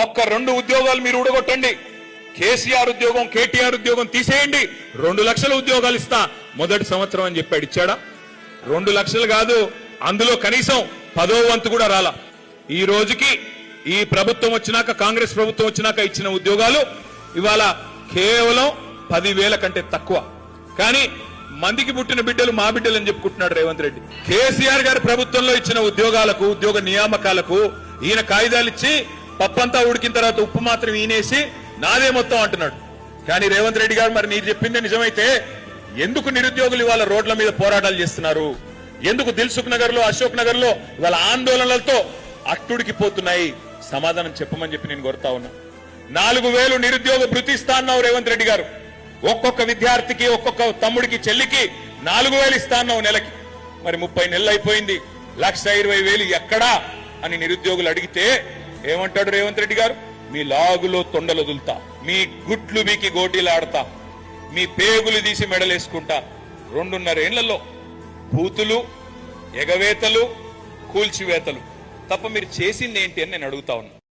ఒక్క 2 ఉద్యోగాలు మీరు ఊడగొట్టండి. కేసీఆర్ ఉద్యోగం, కేటీఆర్ ఉద్యోగం తీసేయండి, 2 లక్షల ఉద్యోగాలు ఇస్తా మొదటి సంవత్సరం అని చెప్పాడు. ఇచ్చాడా? 2 లక్షలు కాదు, అందులో కనీసం 10వ వంతు కూడా రాలా. ఈ రోజుకి ఈ ప్రభుత్వం వచ్చినాక, కాంగ్రెస్ ప్రభుత్వం వచ్చినాక ఇచ్చిన ఉద్యోగాలు ఇవాళ కేవలం 10,000 కంటే తక్కువ. కానీ మందికి పుట్టిన బిడ్డలు మా బిడ్డలు అని చెప్పుకుంటున్నాడు రేవంత్ రెడ్డి. కేసీఆర్ గారి ప్రభుత్వంలో ఇచ్చిన ఉద్యోగాలకు, ఉద్యోగ నియామకాలకు ఈయన కాగితాలు ఇచ్చి పప్పంతా ఉడికిన తర్వాత ఉప్పు మాత్రం ఈనేసి నాదే మొత్తం అంటున్నాడు. కానీ రేవంత్ రెడ్డి గారు, మరి మీరు చెప్పిందే నిజమైతే ఎందుకు నిరుద్యోగులు ఇవాళ రోడ్ల మీద పోరాటాలు చేస్తున్నారు? ఎందుకు దిల్సుఖ్ నగర్ లో, అశోక్ నగర్ లో ఇవాళ ఆందోళనలతో అట్టుడికి పోతున్నాయి? సమాధానం చెప్పమని చెప్పి నేను కోరుతా ఉన్నా. 4,000 నిరుద్యోగ భృతి ఇస్తా అన్నావు రేవంత్ రెడ్డి గారు. ఒక్కొక్క విద్యార్థికి, ఒక్కొక్క తమ్ముడికి, చెల్లికి 4,000 ఇస్తా అన్నావు నెలకి. మరి 30 నెలలు అయిపోయింది, 1,20,000 ఎక్కడా అని నిరుద్యోగులు అడిగితే ఏమంటాడు రేవంత్ రెడ్డి గారు? మీ లాగులో తొండలు వదులుతా, మీ గుట్లు బీకి గోటీలు ఆడతా, మీ పేగులు తీసి మెడలేసుకుంటా. 2.5 ఏళ్లలో బూతులు, ఎగవేతలు, కూల్చివేతలు తప్ప మీరు చేసింది ఏంటి అని నేను అడుగుతా ఉన్నా.